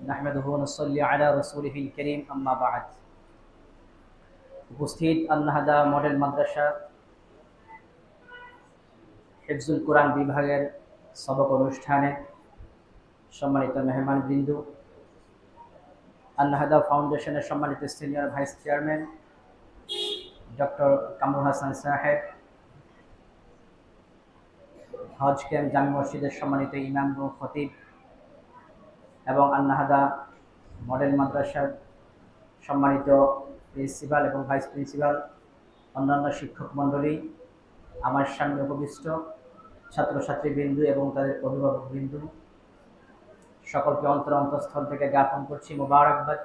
নাহমাদুহু ওয়া নুসাল্লি আলা রাসূলিহিল কারীম আম্মা বা'দ। উপস্থিত আল-নাহাদা মডেল মাদ্রাসা হিফজুল কোরআন বিভাগের সবক অনুষ্ঠানে সম্মানিত মেহমানবৃন্দ, আল-নাহাদা ফাউন্ডেশনের সম্মানিত senior vice chairman doctor Kamrul Hasan সাহেব, হজ ক্যাম্প জামি মসজিদের সম্মানিত ইমাম ও খতিব এবং আল-নাহাদা মডেল মাদ্রাসার সম্মানিত প্রিন্সিপাল এবং ভাইস প্রিন্সিপাল, অন্যান্য শিক্ষক মণ্ডলী, আমার সামনে উপবিষ্ট ছাত্রছাত্রীবৃন্দু এবং তাদের অভিভাবকবৃন্দু, সকলকে অন্তরস্থল থেকে জ্ঞাপন করছি মোবারকবাদ।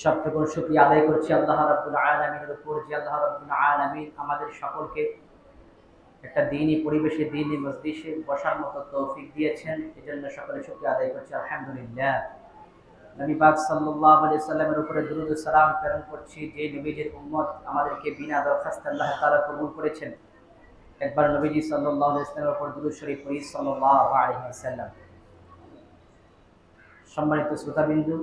সবটুকু শুকরিয়া আদায় করছি আল্লাহ রাব্বুল আলামিনের উপর, যে আল্লাহ রাব্বুল আলামিন আমাদের সকলকে একটা দ্বীনি পরিবেশে, দ্বীনি মজলিসে বসার মতো তৌফিক দিয়েছেন। এজন্য সকলে শুকরিয়া আদায় করছি আলহামদুলিল্লাহ। নবী পাক সাল্লাল্লাহু আলাইহি সাল্লামের উপরে দুরূদ ও সালাম প্রেরণ করছি, যে নবীজির উম্মত আমাদেরকে বিনা দরখাস্তে আল্লাহ তাআলা কবুল করেছেন। একবার নবীজি সাল্লাল্লাহু আলাইহি সাল্লামের উপর দুরূদ শরীফ পড়ি সাল্লাল্লাহু আলাইহি ওয়াসাল্লাম। সম্মানিত শ্রোতাবিন্দু,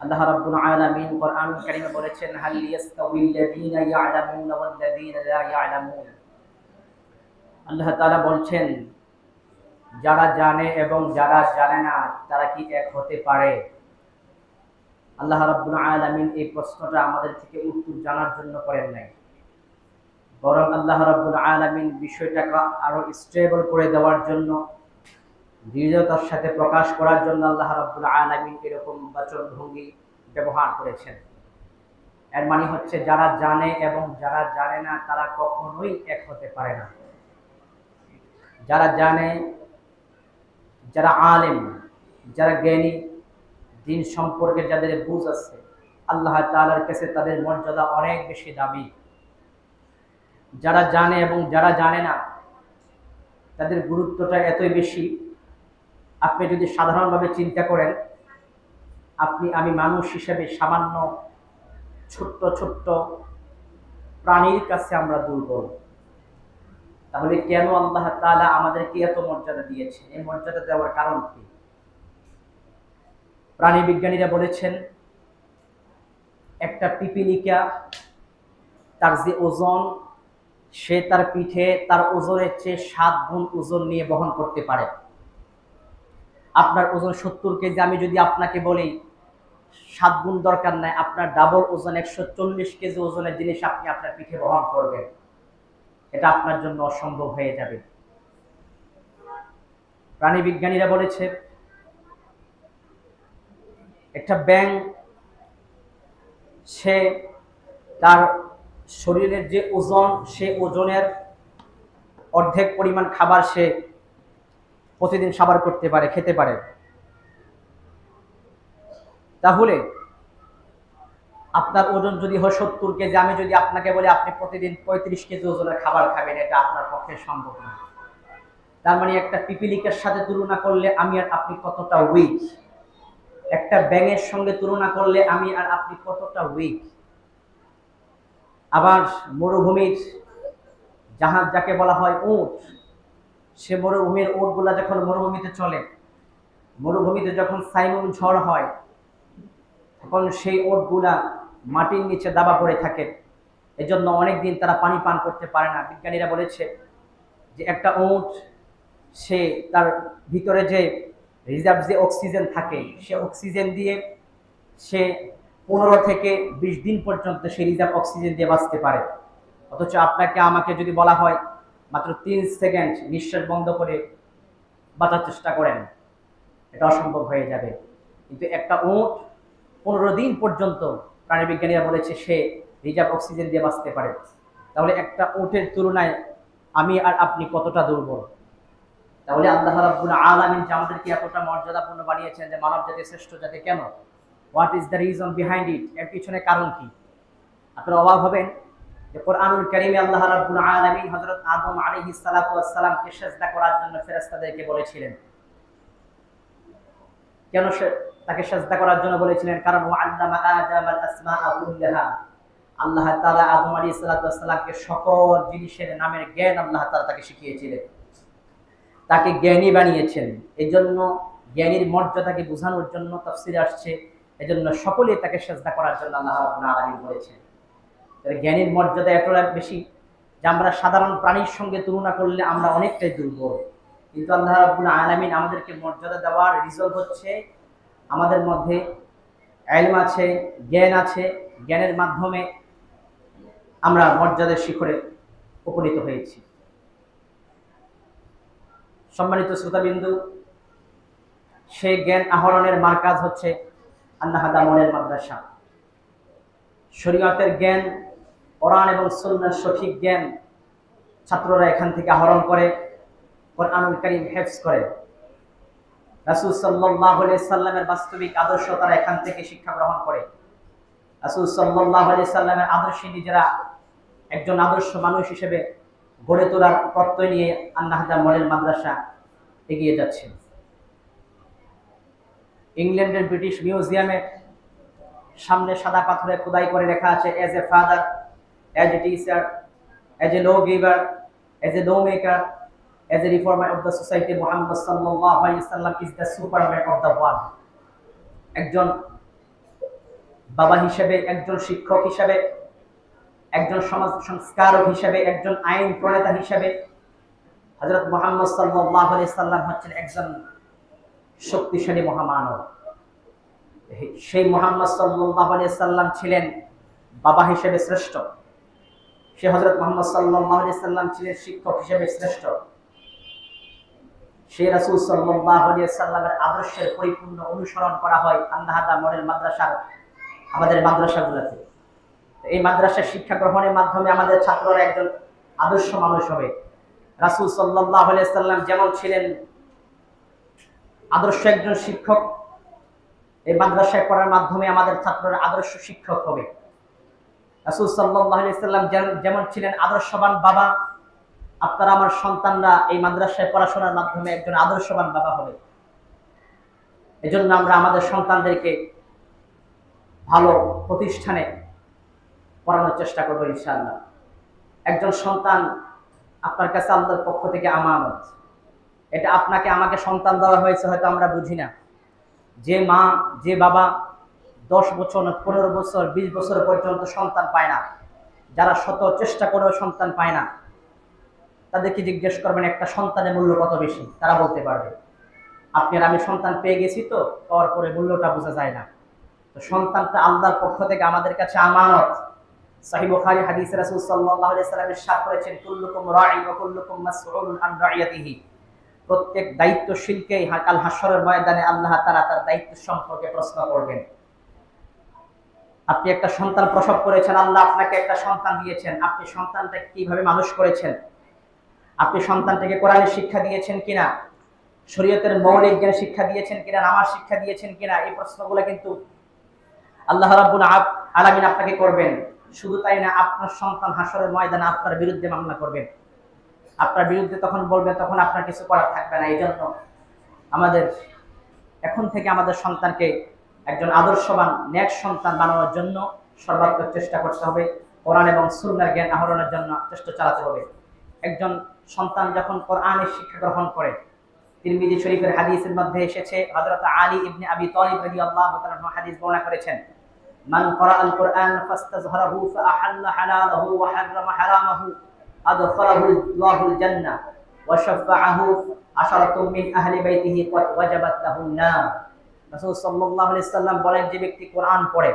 আল্লাহ রাব্বুল আলামিন কোরআনুল কারীমে বলেছেন, হাল ইয়াস্তাউইল লাযীনা ইয়া'লামুনা ওয়াল লাযীনা লা ইয়া'লামুন। আল্লাহ তাআলা বলছেন, যারা জানে এবং যারা জানে না তারা কি এক হতে পারে? আল্লাহ রাব্বুল আলামিন এই প্রশ্নটা আমাদের থেকে উত্তর জানার জন্য করেন নাই, বরং আল্লাহ রাব্বুল আলামিন বিষয়টাকে আরো স্টেবল করে দেওয়ার জন্য, দৃঢ়তার সাথে প্রকাশ করার জন্য আল্লাহ রাব্বুল আলামিন এরকম বাচনভঙ্গি ব্যবহার করেছেন। এর মানে হচ্ছে, যারা জানে এবং যারা জানে না তারা কখনোই এক হতে পারে না। যারা জানে, যারা আলেম, যারা জ্ঞানী, দিন সম্পর্কে যাদের বুঝ আছে, আল্লাহ তাআলার কাছে তাদের মর্যাদা অনেক বেশি দামি। যারা জানে এবং যারা জানে না তাদের গুরুত্বটা এতই বেশি, আপনি যদি সাধারণভাবে চিন্তা করেন, আমি মানুষ হিসেবে সামান্য ছোট্ট ছোট্ট প্রাণীর কাছে আমরা দুর্বল, তাহলে কেন আল্লাহ তাআলা আমাদেরকে এত মর্যাদা দিয়েছেন? এই মর্যাদা দেওয়ার কারণ কি? প্রাণী বিজ্ঞানীরা বলেছেন, একটা পিপিলিকা তার যে ওজন, সে তার পিঠে তার ওজনের চেয়ে 7 গুণ ওজন নিয়ে বহন করতে পারে। আপনার ওজন 70 কেজি, আমি যদি আপনাকে বলি 7 গুণ দরকার নাই, আপনার ডাবল ওজন 140 কেজি ওজনের জিনিস আপনি আপনার পিঠে বহন করবেন, এটা আপনার জন্য অসম্ভব হয়ে যাবে। প্রাণী বিজ্ঞানীরা বলেছে, একটা ব্যাঙ, সে তার শরীরের যে ওজন, সে ওজনের অর্ধেক পরিমাণ খাবার সে প্রতিদিন সাবার করতে পারে, খেতে পারে। তাহলে আপনার ওজন যদি হয় 70 কেজি, আমি যদি আপনাকে বলি আপনি প্রতিদিন 35 কেজি ওজনের খাবার খাবেন, এটা আপনার পক্ষে সম্ভব না। তার মানে একটা পিপিলিকার সাথে তুলনা করলে আমি আর আপনি কতটা উইক, একটা ব্যাঙের সঙ্গে তুলনা করলে আমি আর আপনি কতটা উইক। আবার মরুভূমির জাহাজ, যাকে বলা হয় উট, সে মরুভূমির উটগুলা যখন মরুভূমিতে চলে, মরুভূমিতে যখন সাইমুন ঝড় হয়, তখন সেই উটগুলা মাটির নিচে দাবা পড়ে থাকে, এজন্য অনেকদিন তারা পানি পান করতে পারে না। বিজ্ঞানীরা বলেছে যে একটা উট, সে তার ভিতরে যে রিজার্ভ যে অক্সিজেন থাকে, সে অক্সিজেন দিয়ে সে 15 থেকে 20 দিন পর্যন্ত সেই রিজার্ভ অক্সিজেন দিয়ে বাঁচতে পারে। অথচ আপনাকে আমাকে যদি বলা হয় মাত্র 3 সেকেন্ড নিঃশ্বাস বন্ধ করে বাঁচার চেষ্টা করেন, এটা অসম্ভব হয়ে যাবে। কিন্তু একটা উট 15 দিন পর্যন্ত প্রাণীবিজ্ঞানীরা বলেছে সে রিজার্ভ অক্সিজেন দিয়ে বাঁচতে পারে। তাহলে একটা উটের তুলনায় আমি আর আপনি কতটা দুর্বল? তাহলে আল্লাহ রাব্বুল আলামিন যে আমাদেরকে এতটা মর্যাদাপূর্ণ বানিয়েছেন, যে মানব জাতির শ্রেষ্ঠ জাতি, কেন? What is the reason behind it? এর পিছনে কারণ কি? আপনারা অবাক হবেন যে কোরআনুল কারীমে আল্লাহ রাব্বুল আলামিন হযরত আদম আলাইহিস সালাতু ওয়াস সালামকে সিজদা করার জন্য ফেরেশতাদেরকে বলেছিলেন। কেন তাকে সিজদা করার জন্য বলেছিলেন? কারণ ওয়াল্লামা আদামাল আসমাআ কুল্লাহা, আল্লাহ তাআলা আদম আলাইহিস সালাতু ওয়াস সালামকে সকল জিনিসের নামের জ্ঞান আল্লাহ তাআলা তাকে শিখিয়েছিলেন, তাকে জ্ঞানী বানিয়েছেন। এই জন্য জ্ঞানীর মর্যাদাকে বোঝানোর জন্য তাফসীরে আসছে, এজন্য সকলেই তাকে সিজদা করার জন্য আল্লাহ রাব্বুল আলামিন বলেছেন। জ্ঞানীর মর্যাদা এতটা বেশি যে আমরা সাধারণ প্রাণীর সঙ্গে তুলনা করলে আমরা অনেকটাই দুর্বল, কিন্তু আল্লাহ রাব্বুল আলামিন আমাদেরকে মর্যাদা দেওয়ার রিজন হচ্ছে আমাদের মধ্যে ইলম আছে, জ্ঞান আছে, জ্ঞানের মাধ্যমে আমরা মর্যাদার শিখরে উপনীত হয়েছি। সম্মানিত শ্রোতাবিন্দু, সেই জ্ঞান আহরণের মারকাজ হচ্ছে আন্নাহাদা মডেল মাদ্রাসা। শরীয়তের জ্ঞান, কোরআন এবং সুন্নাহর সঠিক জ্ঞান ছাত্ররা এখান থেকে আহরণ করে, কোরআনুল কারীম হিফজ করে। রাসূল সাল্লাল্লাহু আলাইহি সাল্লামের বাস্তবিক আদর্শ তারা এখান থেকে শিক্ষা গ্রহণ করে। রাসূল সাল্লাল্লাহু আলাইহি সাল্লামের আদর্শে নিজেরা একজন আদর্শ মানুষ হিসেবে গড়ে তোলার প্রত্যয় নিয়ে আন্নাহাদা মডেল মাদ্রাসা এগিয়ে যাচ্ছে। ইংল্যান্ডের ব্রিটিশ মিউজিয়ামে সামনে সাদা পাথরে খোদাই করে লেখা আছে, as a father, as a teacher, as a low giver, as a low maker, as a reformer of the society, Muhammad সাল্লাল্লাহু আলাইহি ওয়াসাল্লাম is the Superman of the world. একজন বাবা হিসেবে, একজন শিক্ষক হিসেবে, একজন সমাজ সংস্কারক হিসেবে, একজন আইন প্রণেতা হিসেবে হযরত মুহাম্মদ সাল্লাল্লাহু আলাইহি ওয়াসাল্লাম হচ্ছেন একজন শক্তিশালী মহামানব। সেই মুহাম্মদ সাল্লাল্লাহু আলাইহি ওয়াসাল্লাম ছিলেন বাবা হিসেবে শ্রেষ্ঠ, সে হযরত মুহাম্মদ সাল্লাল্লাহু আলাইহি ওয়াসাল্লাম ছিলেন শিক্ষক হিসেবে শ্রেষ্ঠ। সেই রাসূল সাল্লাল্লাহু আলাইহি ওয়াসাল্লামের আদর্শের পরিপূর্ণ অনুসরণ করা হয় আন্নাহাদা মডেল মাদ্রাসার আমাদের মাদ্রাসাগুলোতে। এই মাদ্রাসার শিক্ষা গ্রহণের মাধ্যমে আমাদের ছাত্ররা একজন আদর্শ মানুষ হবে। রাসূল সাল্লাল্লাহু আলাইহি ওয়াসাল্লাম যেমন ছিলেন আদর্শ একজন শিক্ষক, এই মাদ্রাসায় পড়ার মাধ্যমে আমাদের ছাত্ররা আদর্শ শিক্ষক হবে। রাসূল সাল্লাল্লাহু আলাইহি ওয়াসাল্লাম যেমন ছিলেন আদর্শবান বাবা, আপনারা আমার সন্তানরা এই মাদ্রাসায় পড়াশোনার মাধ্যমে একজন আদর্শবান বাবা হবে। এজন্য আমরা আমাদের সন্তানদেরকে ভালো প্রতিষ্ঠানে পড়ানোর চেষ্টা করবো ইনশাআল্লাহ। একজন সন্তান আপনার কাছে আল্লাহর পক্ষ থেকে আমানত। এটা আপনাকে আমাকে সন্তান দেওয়া হয়েছে, হয়তো আমরা বুঝি না। যে মা, যে বাবা 10 বছর, 15 বছর, 20 বছর পর্যন্ত সন্তান পায় না, যারা শত চেষ্টা করেও সন্তান পায় না, তাদেরকে জিজ্ঞেস করবেন একটা সন্তানের মূল্য কত বেশি, তারা বলতে পারবে। আপনি আর আমি সন্তান পেয়ে গেছি তো, পাওয়ার পরে মূল্যটা বোঝা যায় না। তো সন্তানটা আল্লাহর পক্ষ থেকে আমাদের কাছে আমানত। সহিহ বুখারী হাদিসে রাসূল সাল্লাল্লাহু আলাইহি ওয়াসাল্লাম ইরশাদ করেছেন, কুল্লুকুম রাঈ ওয়া কুল্লুকুম মাসউলুন আন রাইয়াতিহি। প্রত্যেক দায়িত্বশীলকে কাল হাশরের ময়দানে আল্লাহ তাআলা তার দায়িত্ব সম্পর্কে প্রশ্ন করবেন। আপনি একটা সন্তান প্রসব করেছেন, আল্লাহ আপনাকে একটা সন্তান দিয়েছেন, আপনি সন্তানটাকে কিভাবে মানুষ করেছেন? আপনি সন্তানটাকে কোরআনের শিক্ষা দিয়েছেন কিনা, শরীয়তের মৌলিক জ্ঞান শিক্ষা দিয়েছেন কিনা, নামাজ শিক্ষা দিয়েছেন কিনা? এই প্রশ্নগুলো কিন্তু আল্লাহ রাব্বুল আলামিন আপনাকে করবেন। শুধু তাই না, আপনার সন্তান হাশরের ময়দানে আপনার বিরুদ্ধে মামলা করবেন, আপনার বিরুদ্ধে তখন বলবেন, তখন আপনার কিছু করার থাকবে না। এই জন্য আমাদের এখন থেকে আমাদের সন্তানকে একজন আদর্শবান নেক সন্তান বানানোর জন্য সর্বাত্মক চেষ্টা করতে হবে। কোরআন এবং সুন্নাহর জ্ঞান আহরণের জন্য চেষ্টা চালাতে হবে। একজন সন্তান যখন কোরআনের শিক্ষা গ্রহণ করে, তিরমিজি শরীফের হাদিসের মধ্যে এসেছে, হযরত আলী ইবনে আবি তালিব রাদিয়াল্লাহু তাআলা আনহু হাদিস বর্ণনা করেছেন, মান ক্বারাআল কুরআন ফাস্তাযহারাহু ফাআহাল্লা হালালাহু ওয়া হারামা হারামাহু আদখালাহু আল্লাহুল জান্নাহ ওয়া শাফাআহু আশারাতুম মিন আহলি বাইতিহি ক্বাদ ওয়াজাবাত লাহুন নার। রাসূল সাল্লাল্লাহু আলাইহি সাল্লাম বলেন, যে ব্যক্তি কোরআন পড়ে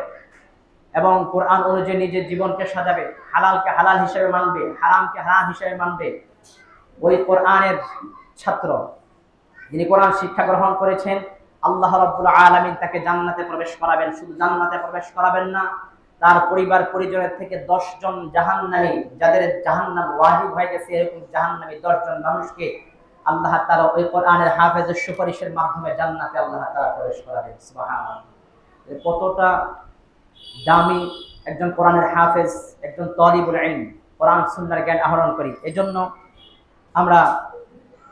এবং কোরআন অনুযায়ী নিজের জীবনকে সাজাবে, হালালকে হালাল হিসেবে মানবে, হারামকে হারাম হিসেবে মানবে, ওই কোরআনের ছাত্র, যিনি কোরআন শিক্ষা গ্রহণ করেছেন, আল্লাহ রাব্বুল আলামিন তাকে জান্নাতে প্রবেশ করাবেন। শুধু জান্নাতে প্রবেশ করাবেন না, তার পরিবার পরিজনের থেকে 10 জন জাহান্নামী, যাদের জাহান্নাম ওয়াজিব হয়ে গেছে, এরকম জাহান্নামী 10 জন মানুষকে আল্লাহ তাআলা ওই কোরআনের হাফেজের সুপারিশের মাধ্যমে জান্নাতে আল্লাহ তাআলা প্রবেশ করাবেন। সুবহানাল্লাহ! কতটা দামি একজন কোরআনের হাফেজ, একজন তালিবুল ইলম, কোরআন সুন্নাহর জ্ঞান আহরণ করি। এজন্য আমরা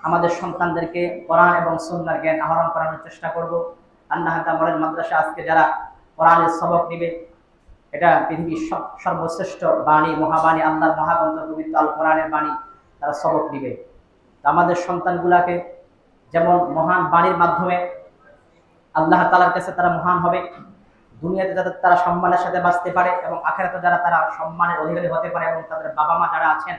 আমাদের সন্তানদেরকে কোরআন এবং সুন্নাহর জ্ঞান আহরণ করানোর চেষ্টা করব। আন্নাহাদা মডেল মাদ্রাসা আজকে যারা কোরআনের সবক নিবে, এটা পৃথিবীর সর্বশ্রেষ্ঠ বাণী, মহাবাণী, আল্লাহর মহাগ্রন্থ পবিত্র আল কোরআনের বাণী, তারা সবক নিবে। আমাদের সন্তানগুলাকে যেমন মহান বাণীর মাধ্যমে আল্লাহ তাআলার কাছে তারা মহান হবে, দুনিয়াতে যাতে তারা সম্মানের সাথে বাঁচতে পারে এবং আখিরাতে যারা তারা সম্মানের অধিকারী হতে পারে এবং তাদের বাবা মা যারা আছেন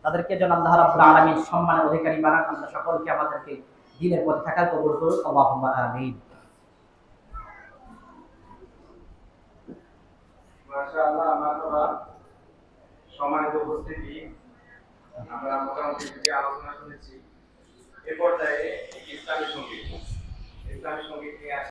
তাদেরকে যেন আল্লাহ রাব্বুল আলামিন সম্মানের অধিকারী বানান। আল্লাহ সকলকে আমাদেরকে দ্বীনের পথে থাকার কবুল করুন। আল্লাহুম্মা আমিন। মাশাআল্লাহ, আমরা সম্মানিত উপস্থিতি, আমরা মোটামুটি যে আলোচনা শুনেছি, এ পর্যায়ে ইসলামী সঙ্গীত নিয়ে